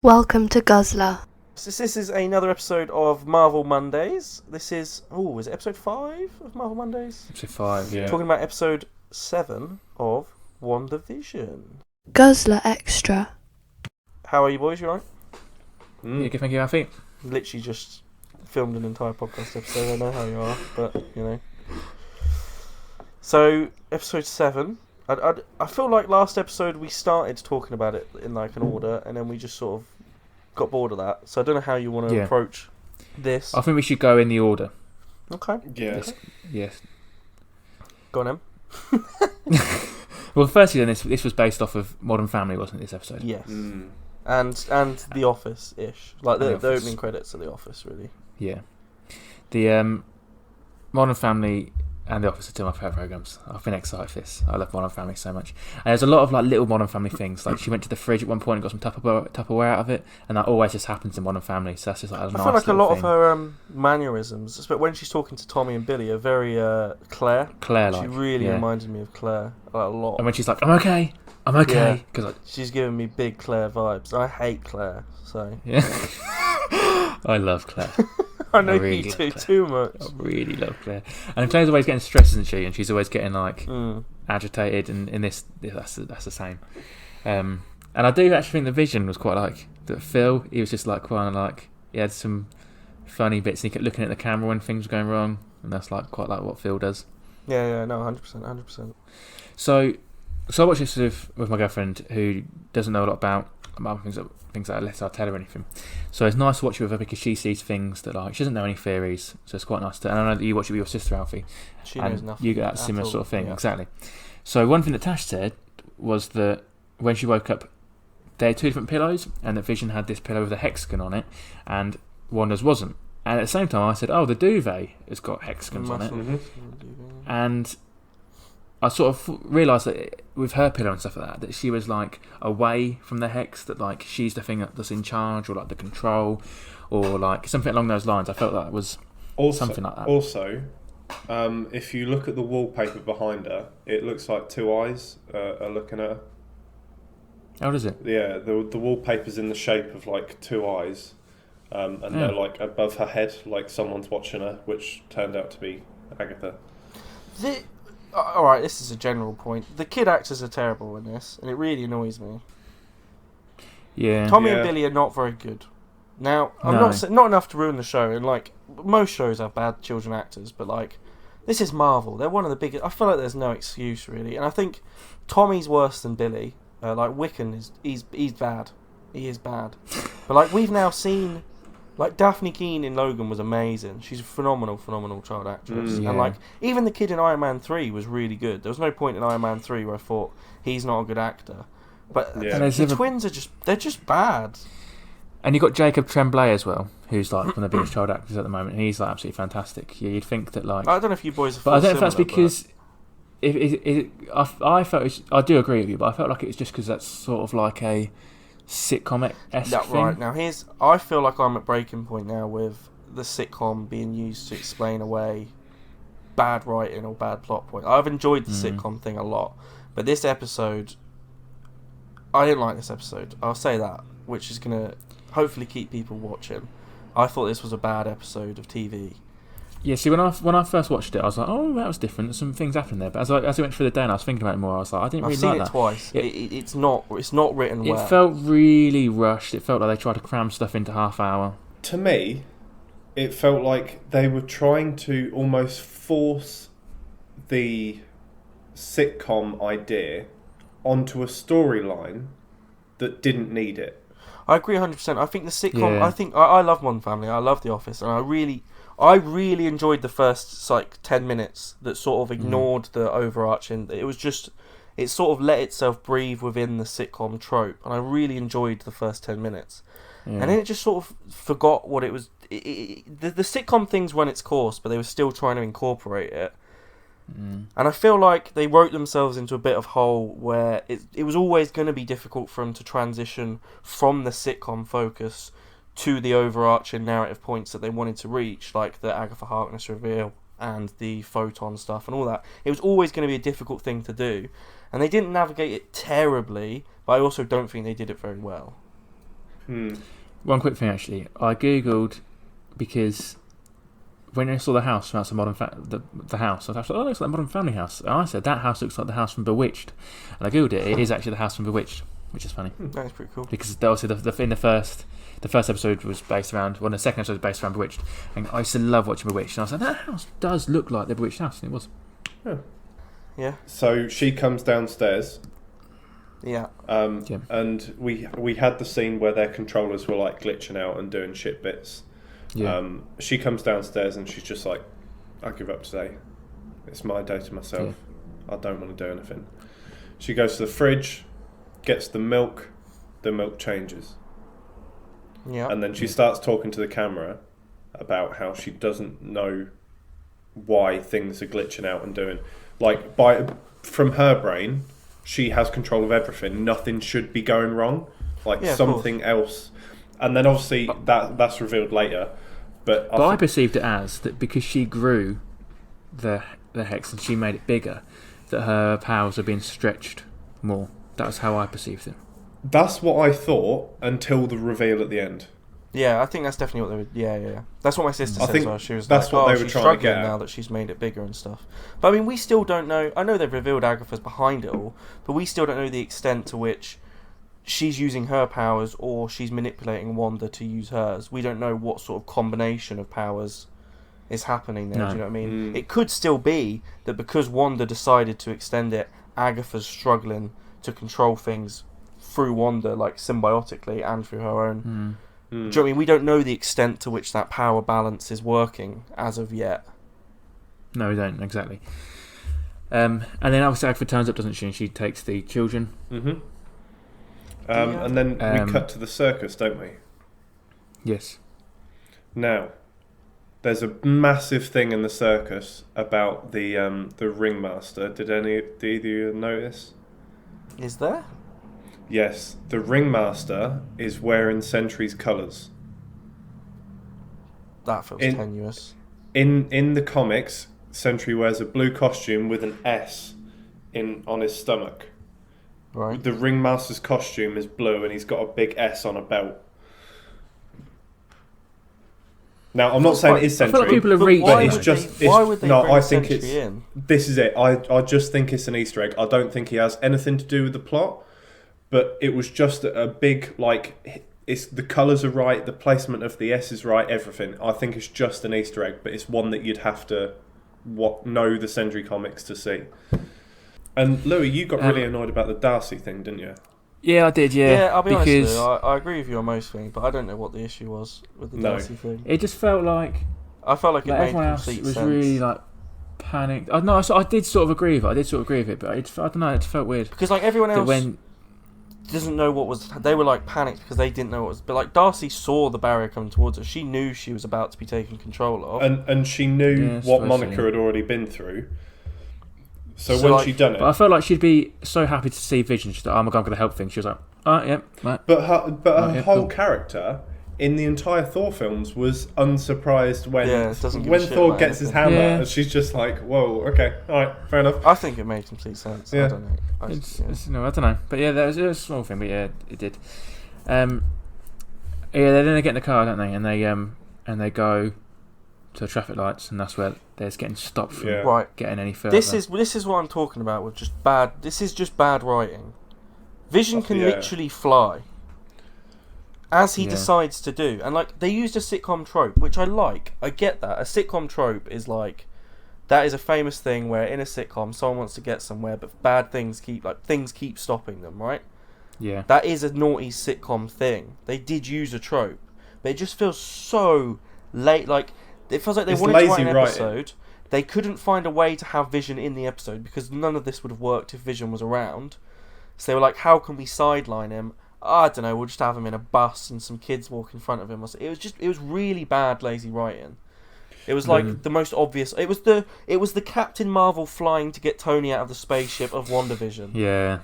Welcome to Guzzler. This is another episode of Marvel Mondays. This is, is it episode 5 of Marvel Mondays? Episode 5, yeah. Talking about episode 7 of WandaVision. Guzzler Extra. How are you boys, you alright? Yeah, good, thank you, Alfie. Literally just filmed an entire podcast episode, I know how you are, but, you know. So, episode 7. I feel like last episode we started talking about it in like an order, and then we just sort of got bored of that. So I don't know how you want to approach this. I think we should go in the order. Okay. Yeah. Yes. Go on, Em. Well, firstly, then this was based off of Modern Family, wasn't it? This episode. Yes. And The Office-ish, like the opening credits of The Office, really. Yeah. The Modern Family and The Office are two of my favourite programmes. I've been excited for this. I love Modern Family so much. And there's a lot of like little Modern Family things. Like she went to the fridge at one point and got some Tupperware out of it, and that always just happens in Modern Family. So that's just like a nice I feel like a lot of thing. her mannerisms, especially when she's talking to Tommy and Billy, are very Claire-like. She really reminded me of Claire a lot. And when she's like, I'm okay. Cause she's giving me big Claire vibes. I hate Claire, so... Yeah. I love Claire. I know you do too much. I really love Claire. And Claire's always getting stressed, isn't she? And she's always getting like agitated. And in this, that's the same. And I do actually think the Vision was quite like that. Phil, he was just like quite like he had some funny bits. And he kept looking at the camera when things were going wrong, and that's like quite like what Phil does. Yeah, no, 100%. So I watched this with my girlfriend who doesn't know a lot about things that I let her tell her or anything. So it's nice to watch it with her because she sees things that like she doesn't know any theories. So it's quite nice to. And I know that you watch it with your sister Alfie. She knows nothing. You get that similar sort of thing, exactly. So one thing that Tash said was that when she woke up, they had two different pillows, and that Vision had this pillow with a hexagon on it, and Wanda's wasn't. And at the same time, I said, "Oh, the duvet has got hexagons on it," and I sort of realised that with her pillow and stuff like that she was like away from the hex, that like she's the thing that's in charge, or like the control, or like something along those lines. I felt that was something like that. Also, if you look at the wallpaper behind her, it looks like two eyes are looking at her. How does it? Yeah, the wallpaper's in the shape of like two eyes, and they're like above her head, like someone's watching her, which turned out to be Agatha. Alright, this is a general point. The kid actors are terrible in this, and it really annoys me. Yeah. Tommy and Billy are not very good. Now, I'm not enough to ruin the show, and like most shows have bad children actors, but like this is Marvel. They're one of the biggest. I feel like there's no excuse really, and I think Tommy's worse than Billy. Like Wiccan he's bad. He is bad. But like we've now seen. Like, Daphne Keane in Logan was amazing. She's a phenomenal child actress. And, like, even the kid in Iron Man 3 was really good. There was no point in Iron Man 3 where I thought, he's not a good actor. But the twins are they're just bad. And you got Jacob Tremblay as well, who's, like, one of the biggest child actors at the moment. And he's, like, absolutely fantastic. Yeah, you'd think that, like... I don't know if you boys are But I don't know if that's because... I felt... I do agree with you, but I felt like it was just because that's sort of like a... sitcom-esque thing. Right, now I feel like I'm at breaking point now with the sitcom being used to explain away bad writing or bad plot point. I've enjoyed the sitcom thing a lot, but this episode, I didn't like this episode. I'll say that, which is going to hopefully keep people watching. I thought this was a bad episode of TV. Yeah, see, when I first watched it, I was like, oh, that was different. Some things happened there. But as I went through the day and I was thinking about it more, I was like, I didn't really like that. I've seen it twice. It's not written well. It felt really rushed. It felt like they tried to cram stuff into half hour. To me, it felt like they were trying to almost force the sitcom idea onto a storyline that didn't need it. I agree 100%. I think the sitcom... Yeah. I love Modern Family. I love The Office. And I really enjoyed the first like 10 minutes that sort of ignored the overarching. It sort of let itself breathe within the sitcom trope, and I really enjoyed the first 10 minutes. And then it just sort of forgot what it was. The sitcom things run its course, but they were still trying to incorporate it. And I feel like they wrote themselves into a bit of hole where it was always going to be difficult for them to transition from the sitcom focus to the overarching narrative points that they wanted to reach, like the Agatha Harkness reveal and the photon stuff and all that. It was always going to be a difficult thing to do, and they didn't navigate it terribly, but I also don't think they did it very well. One quick thing, actually. I googled because when I saw the house from outside the house, I was like, oh, it looks like a Modern Family house. And I said, that house looks like the house from Bewitched. And I googled it. It is actually the house from Bewitched, which is funny. That's pretty cool. Because obviously in the first episode was based around, well, the second episode was based around Bewitched. And I used to love watching Bewitched. And I was like, that house does look like the Bewitched house. And it was. Yeah. So she comes downstairs. Yeah. And we had the scene where their controllers were like glitching out and doing shit bits. Yeah. She comes downstairs and she's just like, I give up today. It's my day to myself. I don't want to do anything. She goes to the fridge, gets the milk changes. Yeah. And then she starts talking to the camera about how she doesn't know why things are glitching out and doing. Like, from her brain, she has control of everything. Nothing should be going wrong. Like, something else. And then obviously that's revealed later. But I perceived it as that because she grew the hex and she made it bigger, that her powers are being stretched more. That's how I perceived it. That's what I thought until the reveal at the end. Yeah, I think that's definitely what they would. Yeah. That's what my sister said as well. She was that's like, what they were she's trying to struggling get at. now that she's made it bigger and stuff. But I mean, we still don't know. I know they've revealed Agatha's behind it all, but we still don't know the extent to which she's using her powers or she's manipulating Wanda to use hers. We don't know what sort of combination of powers is happening there. Do you know what I mean? It could still be that because Wanda decided to extend it, Agatha's struggling to control things through Wanda, like symbiotically and through her own. Do you know what I mean? We don't know the extent to which that power balance is working as of yet. No, we don't, exactly. And then obviously Agatha turns up, doesn't she? And she takes the children. Mm-hmm. And then we cut to the circus, don't we? Yes. Now, there's a massive thing in the circus about the ringmaster. Did either of you notice? Is there? Yes, the ringmaster is wearing Sentry's colours. That feels tenuous. In the comics, Sentry wears a blue costume with an S on his stomach. Right. The ringmaster's costume is blue and he's got a big S on a belt. Now, I'm not saying it is Sentry. I feel like people are reaching. Why would they bring Sentry in? This is it. I just think it's an Easter egg. I don't think he has anything to do with the plot. But it was just a big, like, it's the colours are right, the placement of the S is right, everything. I think it's just an Easter egg, but it's one that you'd have to know the Sentry comics to see. And Louis, you got really annoyed about the Darcy thing, didn't you? Yeah, I did, yeah. Yeah, I'll be honest with you, I agree with you on most things, but I don't know what the issue was with the Darcy thing. It just felt like... I felt like it made everyone else complete was sense. really, like, panicked. I did sort of agree with it. But I don't know, it felt weird. Because, like, everyone else... doesn't know what was. They were like panicked because they didn't know what was. But like Darcy saw the barrier coming towards her. She knew she was about to be taken control of, and she knew what Monica had already been through. So when like, she done it, but I felt like she'd be so happy to see Vision. She's like, "Oh my god, I'm going to help things." She was like, "Oh yeah." Right. But her whole character in the entire Thor films was unsurprised when Thor gets his hammer. And she's just like, "Whoa, okay, all right, fair enough." I think it made complete sense. Yeah. I don't know. I don't know. But yeah, it was a small thing. But yeah, it did. Then they get in the car, don't they? And they go to the traffic lights, and that's where they're getting stopped from getting any further. This is what I'm talking about with just bad. This is just bad writing. Vision can literally fly, as he decides to do, and like they used a sitcom trope, which I like. I get that a sitcom trope is like. That is a famous thing where in a sitcom someone wants to get somewhere, but bad things keep stopping them, right? Yeah. That is a naughty sitcom thing. They did use a trope, but it just feels so late. Like it feels like they wanted to write an episode. They couldn't find a way to have Vision in the episode because none of this would have worked if Vision was around. So they were like, "How can we sideline him? I don't know. We'll just have him in a bus and some kids walk in front of him." It was really bad, lazy writing. It was like the most obvious. It was the Captain Marvel flying to get Tony out of the spaceship of WandaVision. Yeah.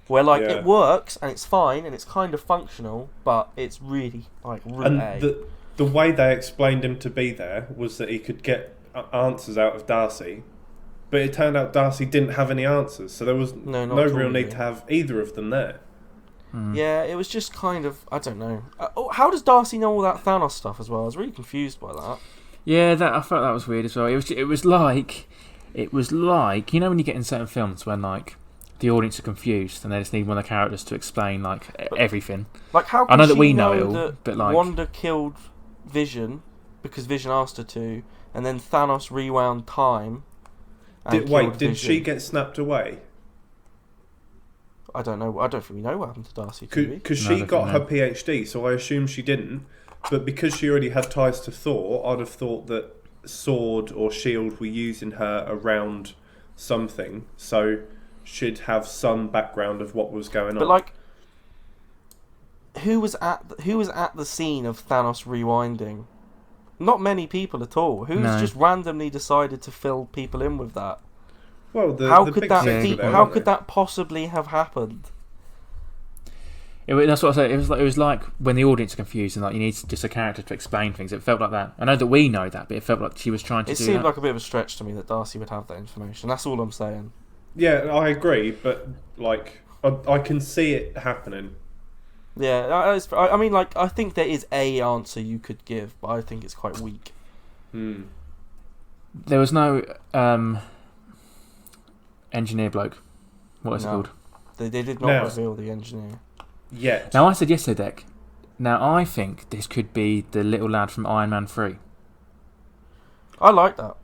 Where it works and it's fine and it's kind of functional, but it's really like route A. The way they explained him to be there was that he could get answers out of Darcy, but it turned out Darcy didn't have any answers, so there was no real need to have either of them there. Yeah, it was just kind of, I don't know. How does Darcy know all that Thanos stuff as well? I was really confused by that. Yeah, I felt that was weird as well. It was like you know when you get in certain films when like the audience are confused and they just need one of the characters to explain like everything. Like how? I know that she we know it all, that but like Wanda killed Vision because Vision asked her to, and then Thanos rewound time. And did she get snapped away? I don't know. I don't think we know what happened to Darcy. Because she got her PhD, so I assume she didn't. But because she already had ties to Thor, I'd have thought that Sword or Shield were using her around something, so she'd have some background of what was going on. But like, who was at the scene of Thanos rewinding? Not many people at all. Who's just randomly decided to fill people in with that? Well, how could that possibly have happened? That's what I said. It was like when the audience are confused and like you need just a character to explain things. It felt like that. I know that we know that, but it felt like she was trying to do that. It seemed like a bit of a stretch to me that Darcy would have that information. That's all I'm saying. Yeah, I agree, but like I can see it happening. Yeah, I mean, like, I think there is a answer you could give, but I think it's quite weak. There was no engineer bloke. What is it called? They did not reveal the engineer. Yet. Now, I said yesterday, Dec. Now, I think this could be the little lad from Iron Man 3. I like that.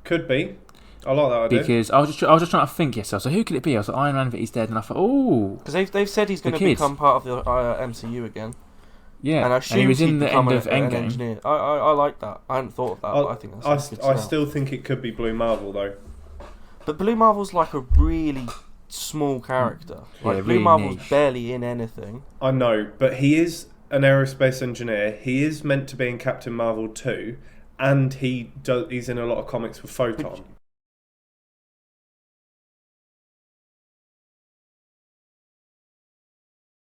Could be. I like that idea. Because I was just trying to think yesterday. So who could it be? I was like, Iron Man, but he's dead. And I thought, oh. Because they've said he's going to become part of the MCU again. Yeah, and I assume he was in the end of Endgame. Engineer. I like that. I hadn't thought of that, but I think that's a good I still think it could be Blue Marvel, though. But Blue Marvel's like a really small character. Like, Blue Marvel's barely in anything. I know, but he is an aerospace engineer. He is meant to be in Captain Marvel 2, and he's in a lot of comics with Photon.